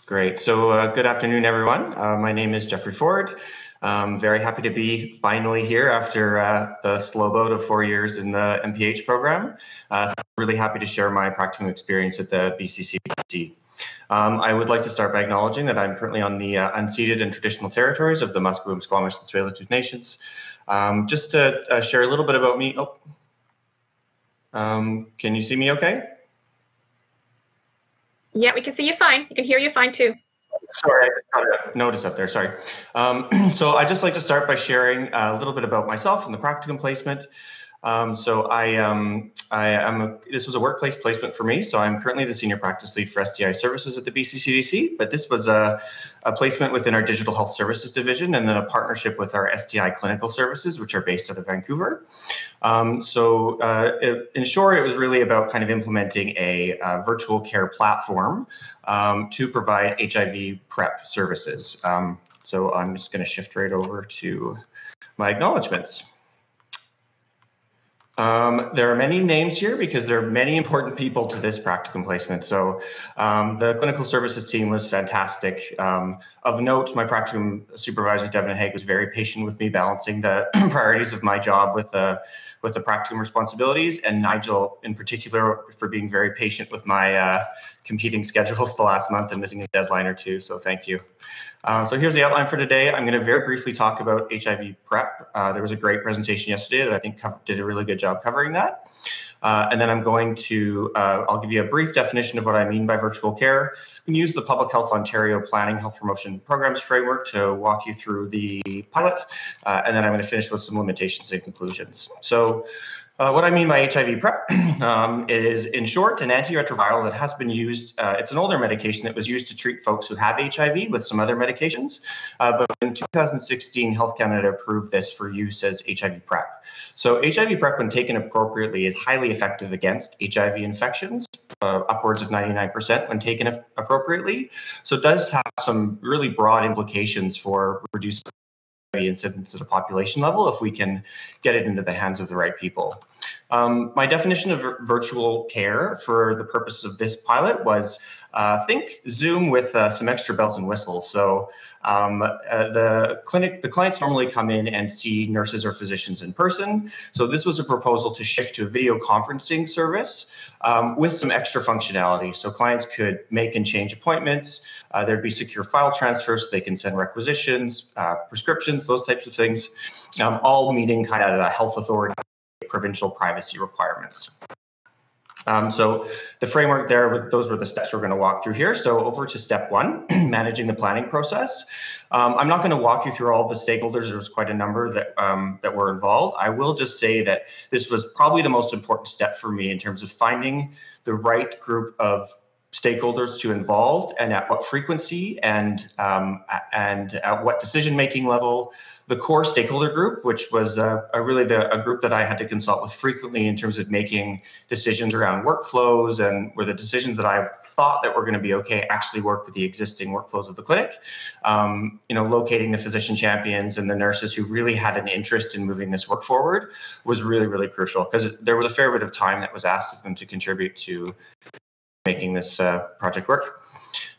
Great. So good afternoon, everyone. My name is Geoffrey Ford. Very happy to be finally here after the slow boat of 4 years in the MPH program. Really happy to share my practicum experience at the BCCC. I would like to start by acknowledging that I'm currently on the unceded and traditional territories of the Musqueam, Squamish, and Tsleil-Waututh Nations. Just to share a little bit about me. Can you see me okay? Yeah, we can see you fine. We can hear you fine too. Sorry, I just got a notice up there, sorry. So I'd just like to start by sharing a little bit about myself and the practicum placement. This was a workplace placement for me, so I'm currently the Senior Practice Lead for STI Services at the BCCDC, but this was a placement within our Digital Health Services Division and then a partnership with our STI Clinical Services, which are based out of Vancouver. In short, it was really about kind of implementing a virtual care platform to provide HIV Prep services. So I'm just going to shift right over to my acknowledgements. There are many names here because there are many important people to this practicum placement. So the clinical services team was fantastic. Of note, my practicum supervisor, Devin Haig, was very patient with me balancing the priorities of my job with the practicum responsibilities, and Nigel in particular for being very patient with my competing schedules the last month and missing a deadline or two, so thank you. So here's the outline for today. I'm going to very briefly talk about HIV Prep. There was a great presentation yesterday that I think did a really good job covering that. And then I'm going to, I'll give you a brief definition of what I mean by virtual care. We use the Public Health Ontario Planning Health Promotion Programs framework to walk you through the pilot. And then I'm going to finish with some limitations and conclusions. So what I mean by HIV Prep is, in short, an antiretroviral that has been used. It's an older medication that was used to treat folks who have HIV with some other medications. But in 2016, Health Canada approved this for use as HIV Prep. So HIV Prep, when taken appropriately, is highly effective against HIV infections, upwards of 99% when taken appropriately. So it does have some really broad implications for reducing incidence at a population level if we can get it into the hands of the right people. My definition of virtual care for the purpose of this pilot was think Zoom with some extra bells and whistles. So the clients normally come in and see nurses or physicians in person. So this was a proposal to shift to a video conferencing service with some extra functionality. So clients could make and change appointments. There'd be secure file transfers so they can send requisitions, prescriptions, those types of things, all meeting kind of the health authority provincial privacy requirements. So the framework there, those were the steps we're going to walk through here. So over to step one, managing the planning process. I'm not going to walk you through all the stakeholders. There was quite a number that were involved. I will just say that this was probably the most important step for me in terms of finding the right group of stakeholders to involve and at what frequency and at what decision-making level. The core stakeholder group, which was really a group that I had to consult with frequently in terms of making decisions around workflows and where the decisions that I thought that were going to be okay actually work with the existing workflows of the clinic. Locating the physician champions and the nurses who really had an interest in moving this work forward was really, really crucial because there was a fair bit of time that was asked of them to contribute to making this project work.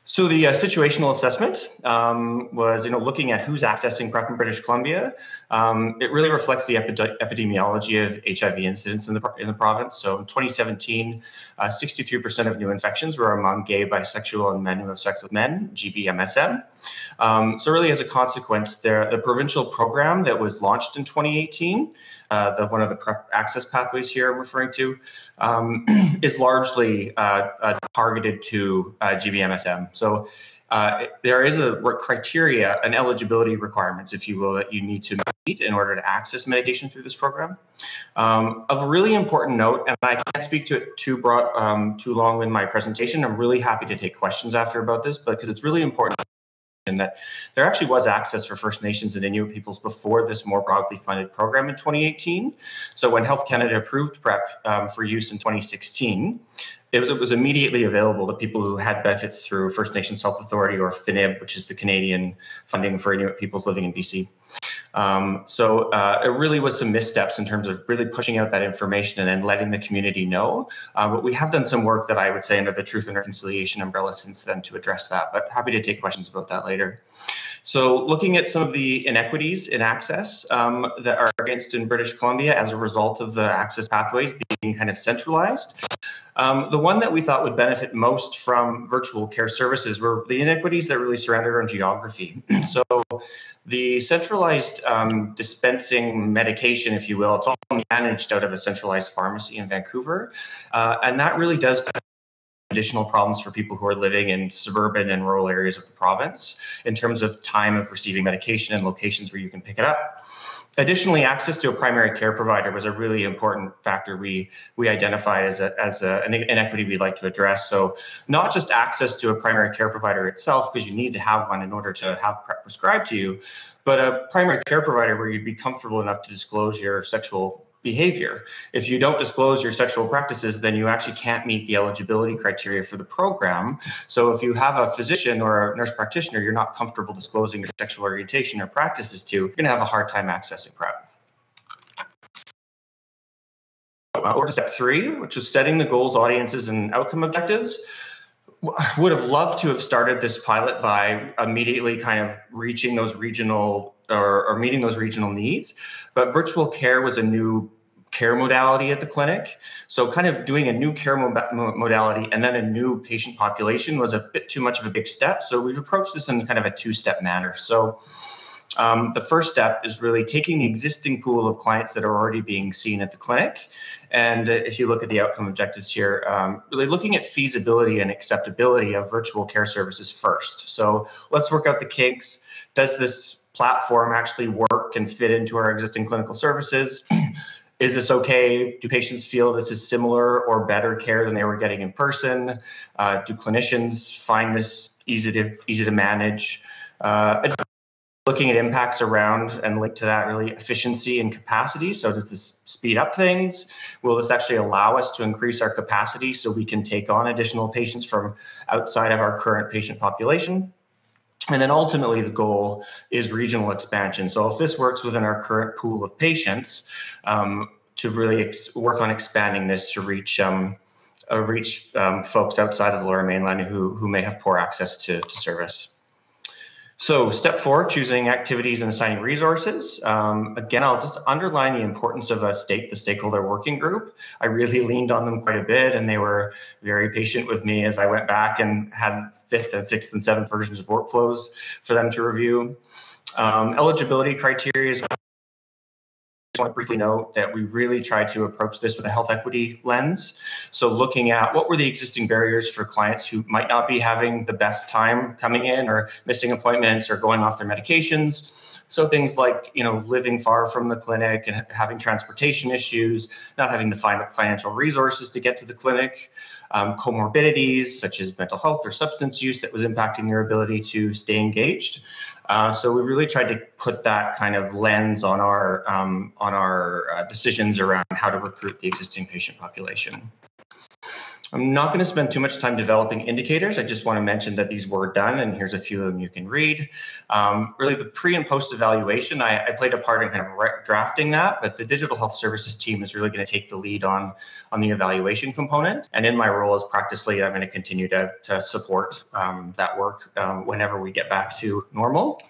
So the situational assessment was, looking at who's accessing PrEP in British Columbia. It really reflects the epidemiology of HIV incidence in the province. So in 2017, 63% of new infections were among gay, bisexual, and men who have sex with men, GBMSM. So really, as a consequence, the provincial program that was launched in 2018, one of the PrEP access pathways here I'm referring to, is largely targeted to GBMSM. So there is a criteria, an eligibility requirements, if you will, that you need to meet in order to access medication through this program. Of a really important note, and I can't speak to it too long in my presentation. I'm really happy to take questions after about this, but because it's really important that there actually was access for First Nations and Inuit peoples before this more broadly funded program in 2018. So when Health Canada approved PrEP for use in 2016, it was immediately available to people who had benefits through First Nations Health Authority or FNIB, which is the Canadian funding for Inuit peoples living in BC. It really was some missteps in terms of really pushing out that information and then letting the community know. But we have done some work that I would say under the Truth and Reconciliation umbrella since then to address that, but happy to take questions about that later. So looking at some of the inequities in access that are experienced in British Columbia as a result of the access pathways being kind of centralized. The one that we thought would benefit most from virtual care services were the inequities that really surrounded around geography. So the centralized dispensing medication, if you will, it's all managed out of a centralized pharmacy in Vancouver. And that really does additional problems for people who are living in suburban and rural areas of the province in terms of time of receiving medication and locations where you can pick it up. Additionally, access to a primary care provider was a really important factor we identified as an inequity we'd like to address. So not just access to a primary care provider itself, because you need to have one in order to have PrEP prescribed to you, but a primary care provider where you'd be comfortable enough to disclose your sexual behavior. If you don't disclose your sexual practices, then you actually can't meet the eligibility criteria for the program. So if you have a physician or a nurse practitioner you're not comfortable disclosing your sexual orientation or practices to, you're going to have a hard time accessing PrEP. Or step 3, which is setting the goals, audiences, and outcome objectives. Would have loved to have started this pilot by immediately kind of reaching those regional or meeting those regional needs, but virtual care was a new care modality at the clinic. So kind of doing a new care modality and then a new patient population was a bit too much of a big step. So we've approached this in kind of a 2-step manner. So the first step is really taking the existing pool of clients that are already being seen at the clinic. And if you look at the outcome objectives here, really looking at feasibility and acceptability of virtual care services first. So let's work out the kinks. Does this platform actually work and fit into our existing clinical services? Is this okay? Do patients feel this is similar or better care than they were getting in person? Do clinicians find this easy to manage? Looking at impacts around and linked to that really efficiency and capacity. So does this speed up things? Will this actually allow us to increase our capacity so we can take on additional patients from outside of our current patient population? And then ultimately the goal is regional expansion. So if this works within our current pool of patients, to really work on expanding this to reach folks outside of the Lower Mainland who may have poor access to service. So step 4, choosing activities and assigning resources. Again, I'll just underline the importance of the stakeholder working group. I really leaned on them quite a bit, and they were very patient with me as I went back and had 5th and 6th and 7th versions of workflows for them to review. Eligibility criteria is I want to briefly note that we really tried to approach this with a health equity lens. So looking at what were the existing barriers for clients who might not be having the best time coming in or missing appointments or going off their medications. So things like, living far from the clinic and having transportation issues, not having the financial resources to get to the clinic, comorbidities such as mental health or substance use that was impacting their ability to stay engaged. So we really tried to put that kind of lens on our decisions around how to recruit the existing patient population. I'm not going to spend too much time developing indicators. I just want to mention that these were done, and here's a few of them you can read. Really, the pre and post evaluation, I played a part in kind of drafting that, but the digital health services team is really going to take the lead on the evaluation component. And in my role as practice lead, I'm going to continue to support that work whenever we get back to normal.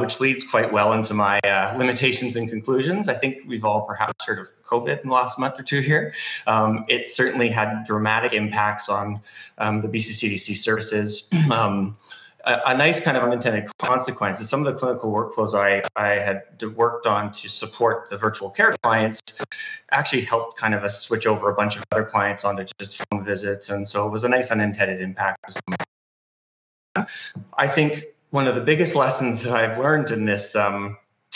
Which leads quite well into my limitations and conclusions. I think we've all perhaps heard of COVID in the last month or two here. It certainly had dramatic impacts on the BC-CDC services. A nice kind of unintended consequence is some of the clinical workflows I had worked on to support the virtual care clients actually helped kind of switch over a bunch of other clients onto just phone visits. And so it was a nice unintended impact. I think one of the biggest lessons that I've learned in this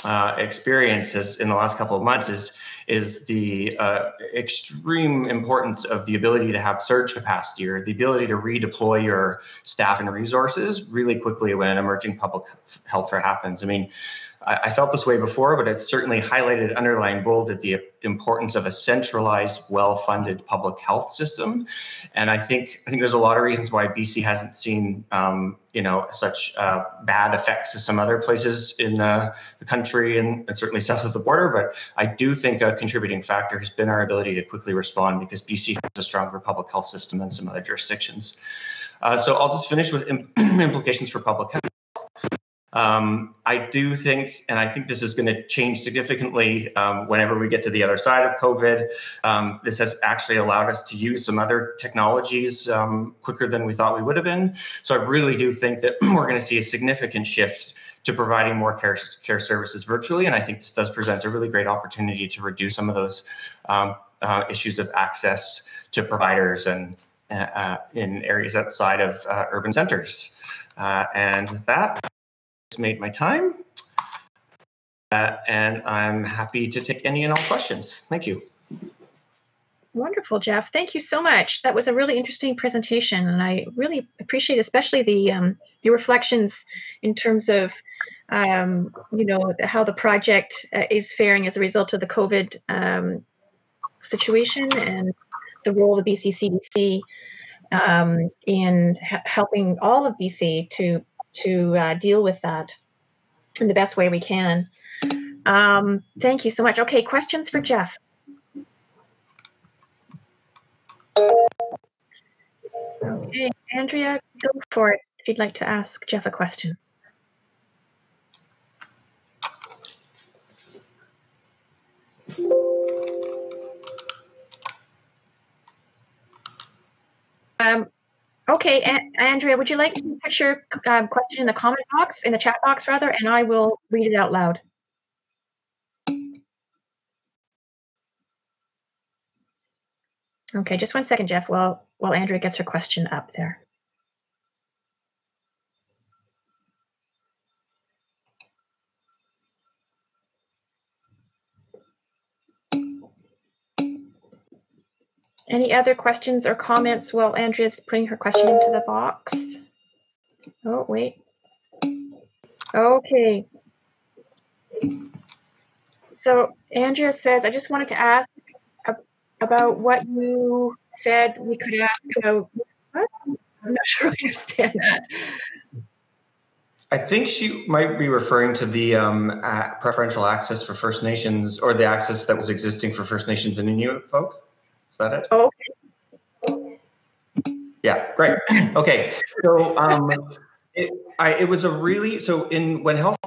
experience in the last couple of months is the extreme importance of the ability to have surge capacity, or the ability to redeploy your staff and resources really quickly when an emerging public health threat happens. I mean, I felt this way before, but it's certainly highlighted, underlined, bolded the importance of a centralized, well-funded public health system. And I think there's a lot of reasons why BC hasn't seen, such bad effects as some other places in the country and certainly south of the border. But I do think a contributing factor has been our ability to quickly respond, because BC has a stronger public health system than some other jurisdictions. So I'll just finish with implications for public health. I do think, and I think this is going to change significantly whenever we get to the other side of COVID. This has actually allowed us to use some other technologies quicker than we thought we would have been. So I really do think that we're going to see a significant shift to providing more care services virtually. And I think this does present a really great opportunity to reduce some of those issues of access to providers and in areas outside of urban centers. And with that, made my time, and I'm happy to take any and all questions. Thank you. Wonderful, Jeff. Thank you so much. That was a really interesting presentation, and I really appreciate especially the your reflections in terms of how the project is faring as a result of the COVID situation, and the role of the BC CDC in helping all of BC to deal with that in the best way we can. Thank you so much. Okay, questions for Jeff? Okay, Andrea, go for it if you'd like to ask Jeff a question. Okay, Andrea, would you like to put your question in the comment box, in the chat box rather, and I will read it out loud. Okay, just 1 second, Jeff, while Andrea gets her question up there. Any other questions or comments while Andrea's putting her question into the box? Oh, wait. Okay. So Andrea says, I just wanted to ask about what you said we could ask about. What? I'm not sure I understand that. I think she might be referring to the preferential access for First Nations, or the access that was existing for First Nations and Inuit folk. Is that it? Oh, okay. Yeah, great. Okay, so it was a really, when Health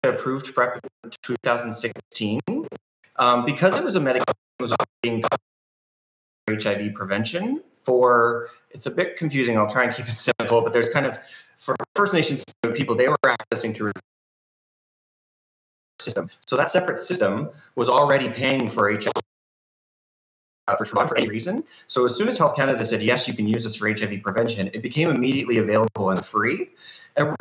approved PrEP in 2016, because it was a medication that was being done for HIV prevention. It's a bit confusing. I'll try and keep it simple, but there's kind of, for First Nations people, they were accessing through a system. So that separate system was already paying for HIV for any reason. So as soon as Health Canada said, yes, you can use this for HIV prevention, it became immediately available and free. And of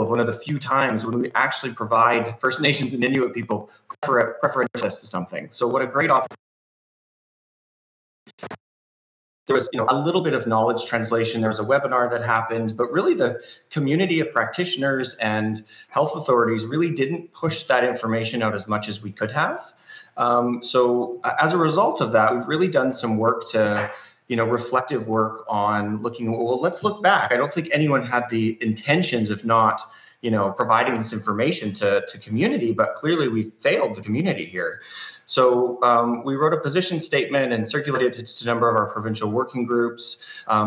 one of the few times when we actually provide First Nations and Inuit people preferential access to something. So what a great opportunity. There was, a little bit of knowledge translation. There was a webinar that happened, but really the community of practitioners and health authorities really didn't push that information out as much as we could have. So as a result of that, we've really done some work to, reflective work on looking, well, let's look back. I don't think anyone had the intentions of not, providing this information to community, but clearly we failed the community here. So we wrote a position statement and circulated it to a number of our provincial working groups.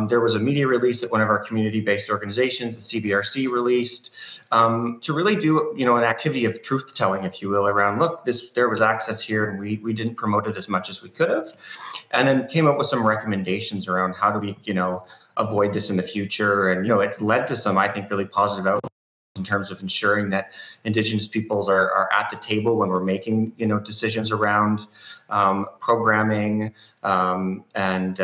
There was a media release that one of our community-based organizations, the CBRC, released to really do, an activity of truth-telling, if you will, around, look, there was access here and we didn't promote it as much as we could have. And then came up with some recommendations around how do we, avoid this in the future. And, it's led to some, I think, really positive outcomes in terms of ensuring that Indigenous peoples are at the table when we're making, decisions around programming and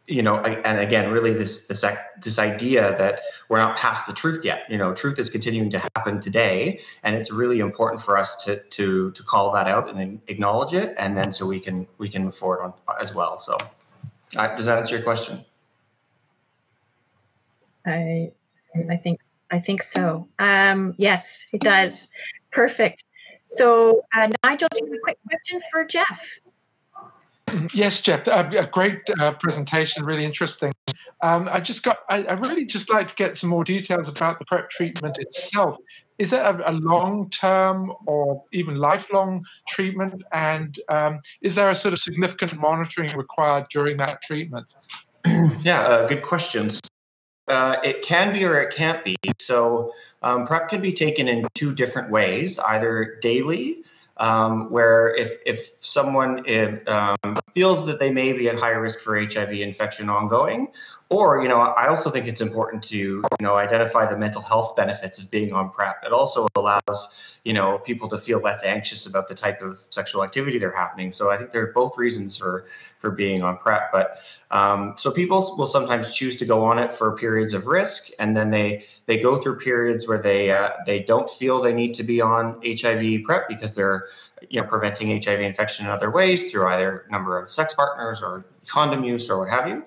and again, really this idea that we're not past the truth yet. Truth is continuing to happen today, and it's really important for us to call that out and acknowledge it, and then so we can move forward on as well. So, does that answer your question? I think so. Yes, it does. Perfect. So, Nigel, do you have a quick question for Jeff? Yes, Jeff, a great presentation, really interesting. I really just like to get some more details about the PrEP treatment itself. Is it a long-term or even lifelong treatment? And is there a sort of significant monitoring required during that treatment? Yeah, good questions. It can be or it can't be. So PrEP can be taken in two different ways, either daily, where if someone feels that they may be at high risk for HIV infection ongoing, or, I also think it's important to, identify the mental health benefits of being on PrEP. It also allows, people to feel less anxious about the type of sexual activity they're happening. So I think there are both reasons for being on PrEP. But so people will sometimes choose to go on it for periods of risk, and then they go through periods where they don't feel they need to be on HIV PrEP because they're preventing HIV infection in other ways through either number of sex partners or condom use or what have you.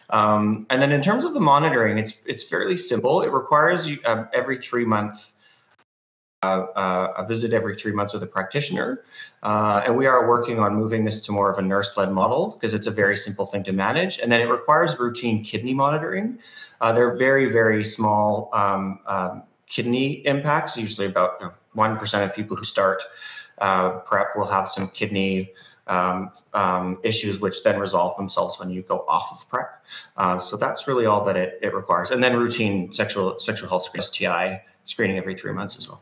And then in terms of the monitoring, it's fairly simple. It requires you every 3 months. A visit every 3 months with a practitioner. And we are working on moving this to more of a nurse-led model because it's a very simple thing to manage. And then it requires routine kidney monitoring. They're very, very small kidney impacts. Usually about 1% of people who start PrEP will have some kidney issues, which then resolve themselves when you go off of PrEP. So that's really all that it requires. And then routine sexual health STI screening every 3 months as well.